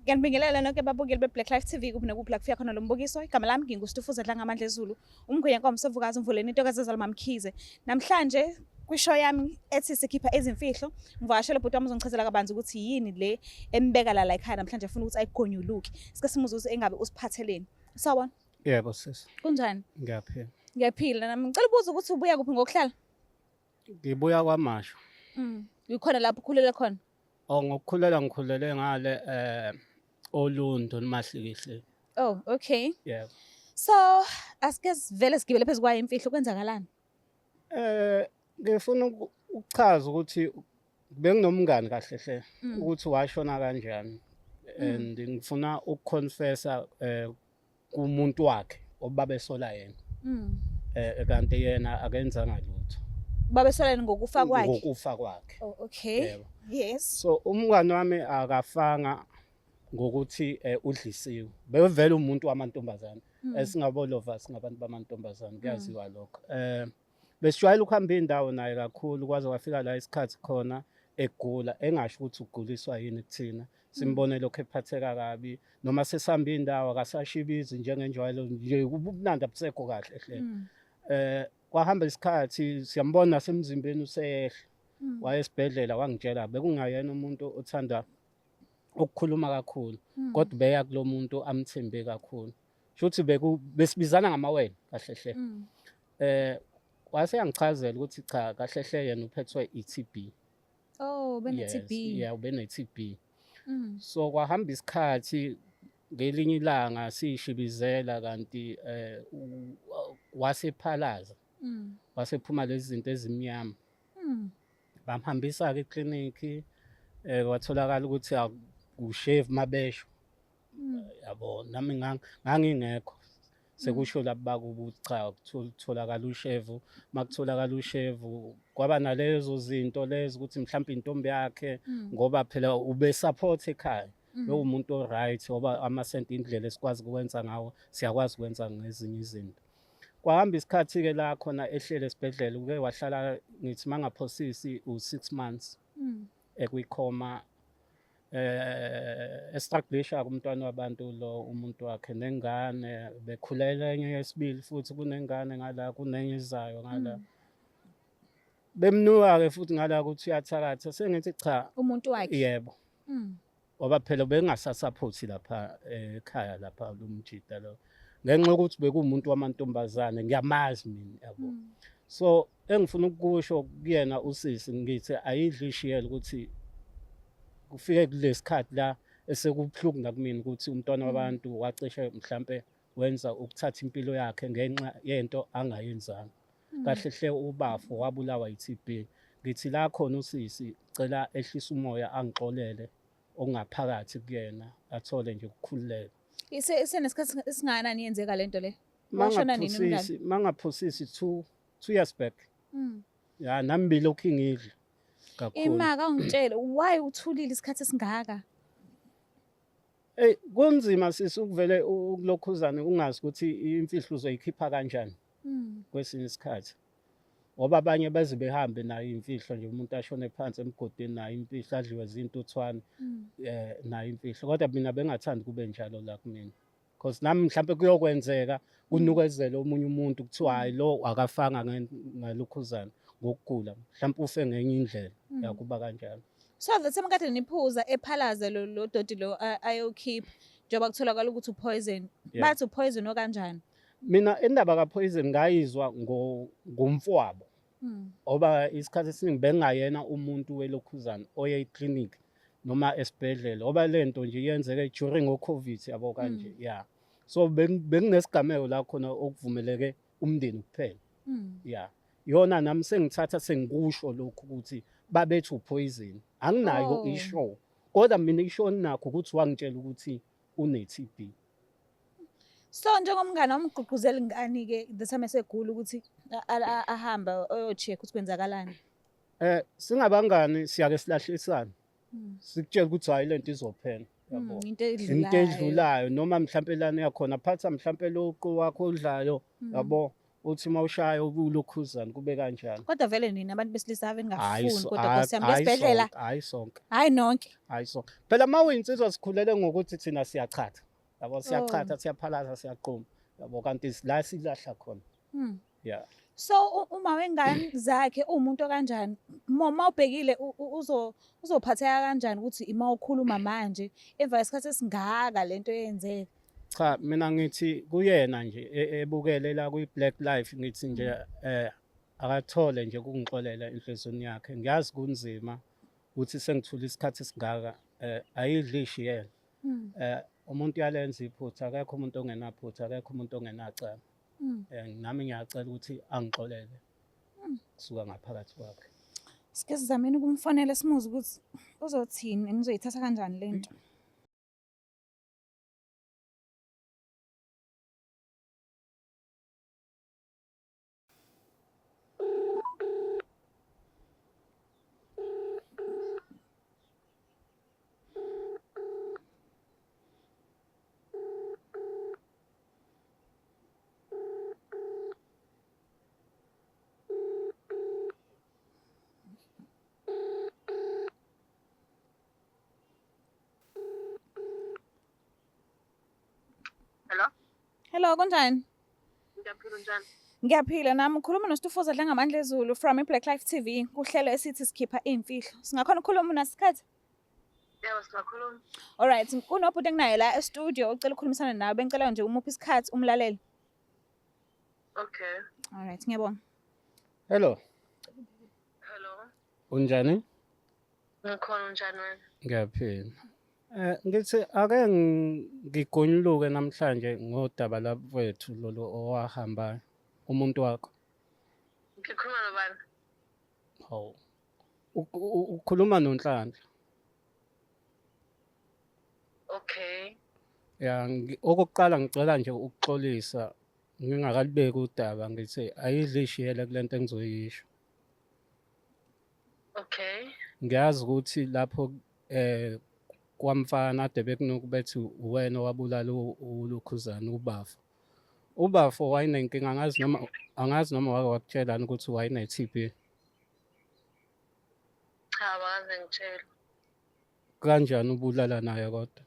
Ngiyanibingelela nonke ababukeli be-Black Life TV kuphi nakuphi la kufika khona lo mbukiso. Igama lami nginguStufuza Dlanga Amandla Zulu, umkhwenyana Msovukazi umvuleni intokazi ezalwa Mkhize. Namhlanje kwishow yami ethi sikhipha izimfihlo, ngivakashele ubhuti wami uzongichazela kabanzi ukuthi yini le embeka la ekhaya namhlanje afuna ukuthi ayigonyuluke. Sike simuze ukuthi engabe usiphatheleni. Sawubona. Yebo sisi. Kunjani? Ngiyaphila. Ngiyaphila nami. Ngicela ubuze ukuthi ubuya kuphi ngokuhlala? Ngibuya kwaMasho. Ukhona lapho ukhulele khona? Ngokukhulela ngikhulele ngale Olundo noMahlikihle. Oh, okay. Yebo. So, asike sivele sigibele phezu kwayo imfihlo kwenzakalani? Ngifuna ukuchaza ukuthi benginomngani kahle hle ukuthi washona kanjani and ngifuna ukuconfessa kumuntu wakhe obabesola yena. Kanti yena akenzanga lutho. Babesolana ngokufa kwakhe? Ngokufa kwakhe. Oh, okay. Yebo. Yes. So umngani wami akafanga ngokuthi udlisiwe. Bevele umuntu wamantombazana. Esingabolova singabantu bamantombazana kuyaziwa lokho. Besijwayele ukuhamba indawo naye kakhulu kwaze kwafika la isikhathi khona egula engasho ukuthi uguliswa yini kuthina. Simbone lokho ephatheka kabi noma sesihamba indawo akasashibizi njengenjwayelo nje ubunandi abusekho kahle hle. Kwahamba isikhathi siyambona nasemzimbeni useyehla. Wayesibhedlela wangitshela bekungayena umuntu othanda ukukhuluma kakhulu kodwa beya kulomuntu amthembe kakhulu. Shuthi besibizana ngamawele kahle hle. Wase yangichazela ukuthi cha kahle hle yena uphethwe iTB. Oh, bene-TB. Yeah, ubene-TB. So kwahamba isikhathi ngelinye ilanga sishibizela kanti wasephalaza. Wasephuma lezi zinto ezimnyama. Bamhambisa ke eklinikhi kwatholakala ukuthi akushave mabesho. Yabo nami ngangingekho sekusho labakuba ukuthi cha kutholakala ushevu makutholakala ushevu kwaba nalezo zinto lezo ukuthi mhlawumbe intombi yakhe ngoba phela ube support ekhaya lo umuntu o right ngoba amasenti indlela esikwazi ukwenza ngawo siyakwazi ukwenza ngezinye izinto. Kwahamba isikhathi ke la khona ehlele esibhedlela uke wahlala ngithi mangaphosisi u6 months ekwikhoma estruglisha kumntwana wabantu lo umuntu wakhe nengane bekhulela enye yesibili futhi kunengane ngala kunenye izayo ngala bemnuka ke futhi ngala ukuthi uyathakatha sengithi cha umuntu wakhe. Yebo. Ngoba phela bengasasupport lapha ekhaya lapha lumjida lo ngenxa ukuthi bekumuntu wamantombazane ngiyamazi mina yabo. So engifuna ukusho kuyena usisi ngithi ayidli ishiyela ukuthi kufike kulesikhathi la esekubhlungu nakumina ukuthi umntwana wabantu wacishe mhlambe wenza ukuthatha impilo yakhe ngenxa yento angayenzanga. Kahle hle ubafo wabulawa iTB. Ngithi la khona usisi cela ehlisa umoya angixolele ongaphakathi kuyena athole nje ukukhululeka. Isenesikhathi esingakanani yenzeka lento le? Washona nini umngani? Mangaphosisi 2 years back. Ya nami bilokhu ngidla kakhulu. Imaka ungitshele why uthulile isikhathi esingaka? Kunzima sisi ukuvele ukulokhuzana ungazi ukuthi imfihlo uzoyikhipha kanjani. Kwesinye isikhathi. Ngoba abanye beze behambe nayo imfihlo nje umuntu ashone phansi emgodini nayo imfihlo adliwe zintuthwane nayo imfihlo kodwa mina bengathandi kube njalo la kumina. Because nami mhlambe kuyokwenzeka kunukezele omunye umuntu kuthiwa hayi lo akafanga ngalokhuzana ngokugula mhlawumbe ufe ngenye indlela yakuba kanjalo. So the time kade niphuza ephalaze lo dodi lo ayokhipha njengoba kutholakala ukuthi upoison. Bathi upoison okanjani? Mina indaba kaPoison ngayizwa ngomfowabo. Oba isikhathi esiningi bengayena umuntu welokhuzana oye eclinic noma esibhedlela oba lento nje yenzeke during oCovid yabo kanje yeah. So benginesigameko la khona okuvumeleke umndeni kuphela. Yeah. Yona nami sengithatha sengikusho lokhu ukuthi babethu upoison. Anginayo ishow. Kodwa mina ishow nakho ukuthi wangitshela ukuthi une-TB. So njengomngane wamgqugquzela ngani ke the time esegula ukuthi ahamba oyocheck ukuthi kwenzakalani? Singabangani siyake silahlisana. Sikutshela ukuthi hayi lento izophela yabo. Into edlulayo noma mhlambe lana yakhona phatha mhlambe loqo wakho odlayo yabo uthi mawushaya ubulokhuzana kube kanjani. Kodwa vele nina abantu besilisa ave Hayi ningafuni kodwa Nkosi yami lesibhedlela hayi sonke. hayi nonke. Hayi sonke. Phela uma uyinsizwa sikhulele ngokuthi thina siyachatha. Yabo Oh. siyachatha, siyaphalaza, siyaqhuma. Yabo kanti la silahla khona. Yeah. So uma wengane zakhe umuntu kanjani uma ubhekile uzophatheka kanjani ukuthi ima ukhuluma manje emva kwesikhathi esingaka lento yenzeka. Cha mina ngithi kuyena nje ebukele la kwi-Black Life ngithi nje akathole nje ukungixolela enhlizweni yakhe. Ngiyazi kunzima ukuthi sengithula isikhathi esingaka ayidli ishiyela. Umuntu uyalenza iphutha, akekho umuntu ongenaphutha, akekho umuntu ongenacala. Nami ngiyacela ukuthi angixolele kusuka ngaphakathi kwakhe. Sike sizameni ukumfonela simuze ukuthi uzothini nizoyithatha kanjani lento. Hello, kunjani? Ngiyaphila njani? Ngiyaphila nami ukhuluma noStufuza dla ngamandla ezulu from iBlack Life TV kuhlelo esithi sikhipha imfihlo. Singakhona ukukhuluma unasikhathi? Yebo singakhuluma. Alright, kunobhuti enginaye la e-studio ucela ukukhulumisana nawe bengicela nje umuphi isikhathi umlaleli. Okay. Alright, ngiyabonga. Hello, Hello. unjani? Ngikhona njani wena? Ngiyaphila. Ngithi ake ngigonyuluke namhlanje ngodaba labethu lolu owahamba umuntu wakho. Ngikhuluma nobani? Hawu. Ukhuluma noNhlanhla. Okay. Ya okokuqala ngicela nje ukuxolisa ngingakalibeki udaba ngithi ayidli ishiyele kulento engizoyisho. Okay. Ngiyazi ukuthi lapho kwamfana ade bekunuku bethi uwena owabulala uLukhuzana uBafo. uBafo wayenenkinga angazi noma wake wakutshelana ukuthi wayene-TB. Cha akaze ngitshela. Kanjani ubulala naye kodwa?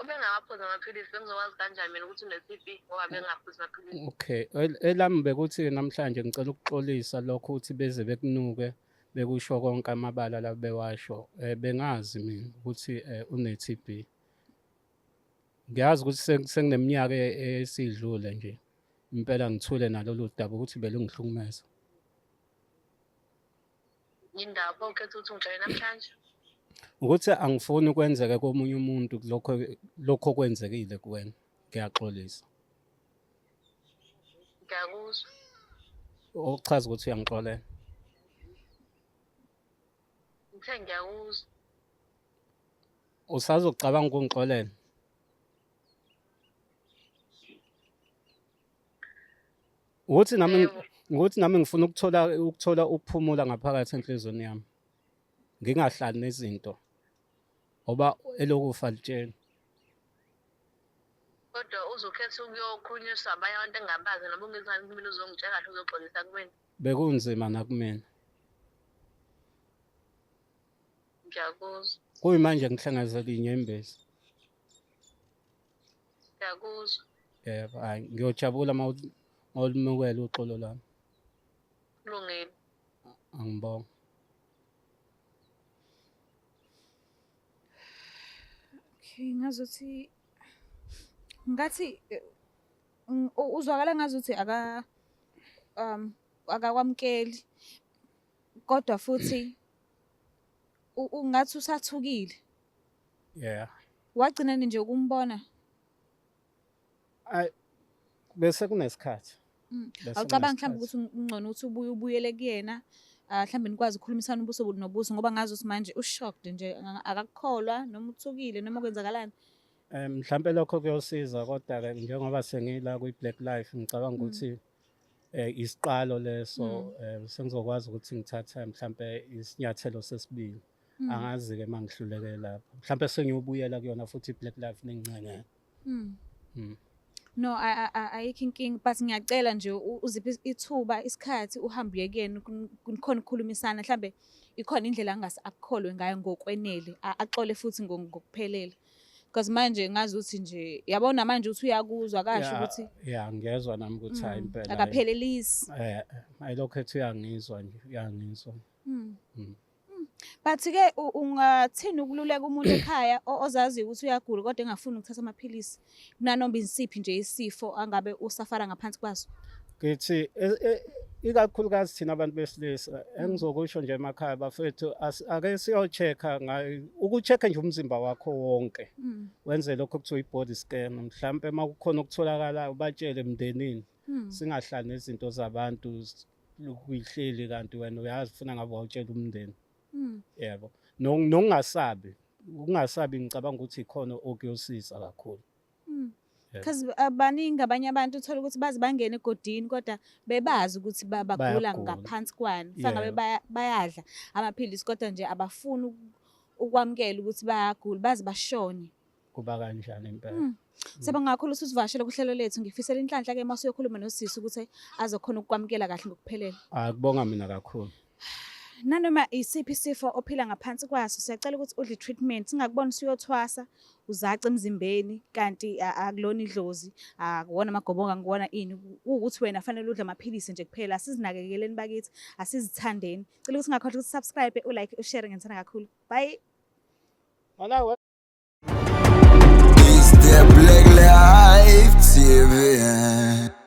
Ubengaphuza amaphilisi bengizokwazi kanjani mina ukuthi une-TB ngoba bengaphuza amaphilisi. Okay, elami bekuthi namhlanje ngicela ukuxolisa lokho ukuthi beze bekunuke bekusho konke amabala la bewasho. Bengazi mina ukuthi une-TB. Ngiyazi ukuthi sengineminyaka esidlule nje. Impela ngithule nalolu daba ukuthi belungihlukumeza. Yindaba ukhetha ukuthi ngitshele namhlanje. Ukuthi angifuni ukwenzeka komunye umuntu lokho kwenzekile kuwena. Ngiyaxolisa. Ngiyakuzwa. Okuchaza ukuthi uyangixolela. Ngithe ngiyakuzwa. Usazocabanga ukungixolela. Ukuthi nami ngifuna ukuthola ukuphumula ngaphakathi enhlizweni yami. Ngingahlali nezinto. Ngoba elokufa litshela. Kodwa uzokhetha ukuyokhulunyiswa abanye abantu engabazi noma ungezani kumina uzongitshela kahle uzoxolisa kumina. Bekunzima nakumina. Ngiyakuzwa. Kuyimanje ngihlangazela inyembezi. Ngiyakuzwa. Yebo, hayi ngiyojabula mawulimukela uxolo lami. Kulungile. Angibonga. Okay, ngazuthi ngathi uzwakala ngazuthi akakwamkeli kodwa futhi ungathi usathukile. Yeah. Wagcina nje ukumbona. Bese kunesikhathi. Awucabanga mhlawumbe ukuthi ungcono ukuthi ubuyele kuyena mhlawumbe nikwazi ukukhulumisana ubuso nobuso ngoba ngazi ukuthi manje ushocked nje akakukholwa noma uthukile noma kwenzakalani. Mhlambe lokho kuyosiza kodwa ke njengoba sengila kwi-Black Life ngicabanga ukuthi isiqalo leso sengizokwazi ukuthi ngithathe mhlambe isinyathelo sesibili. Angazi ke mangihluleke lapho. Mhlambe sengiyobuyela kuyona futhi iBlack Life nengcengene. No, ayikho inkinga, but ngiyacela nje uziphe ithuba isikhathi uhambe uye kuyena khona ukukhulumisana mhlambe ikhona indlela angase akukholwe ngayo ngokwenele axole futhi ngokuphelele. Because manje ngazi ukuthi nje yabona manje uthi uyakuzwa kasho ukuthi ya ngiyezwa nami ukuthi hayi impela akaphelelisi. ayilokho ethi uyangizwa nje uyangizwa. But-ke ungathini ukululeka umuntu ekhaya ozaziyo ukuthi uyagula kodwa engafuni ukuthatha amaphilisi kunanoma isiphi nje isifo angabe usafara ngaphansi kwaso? Ngithi ikakhulukazi thina abantu besilisa engizokusho nje emakhaya bafethu ake siyo-check-a uku-check-a nje umzimba wakho wonke wenze lokho kuthiwa i-body scan mhlampe uma kukhona okutholakalayo ubatshele emndenini singahlali nezinto zabantu kuyihleli kanti wena uyazi funa ngabe wawutshela umndeni. Yebo nokungasabi ngicabanga ukuthi ikhona okuyosiza kakhulu. Because abaningi abanye abantu uthola ukuthi bazi bangena egodini kodwa bebazi ukuthi bagula ngaphansi kwani fangabe bayadla amaphilisi kodwa nje abafuni ukwamukela ukuthi bayagula bazi bashone. Kuba kanjani impela. Sibonga kakhulu ukuthi usivashele kuhlelo lethu. Ngifisela inhlanhla-ke uma uyokhuluma nosisi ukuthi azokhona ukukwamukela kahle ngokuphelele. Kubonga mina kakhulu. Nanoma isiphi isifo ophila ngaphansi kwaso siyacela ukuthi udle treatment singakubona usuyothwasa uzaca emzimbeni kanti akulona idlozi akuwona amagobonga akuwona ini ukuthi wena fanele udle amaphilisi nje kuphela. Asizinakekeleni bakithi asizithandeni. Cela ukuthi ungakhohlwa ukuthi subscribe ulike ushare ngithanda kakhulu. Bye. Is there Black Life TV?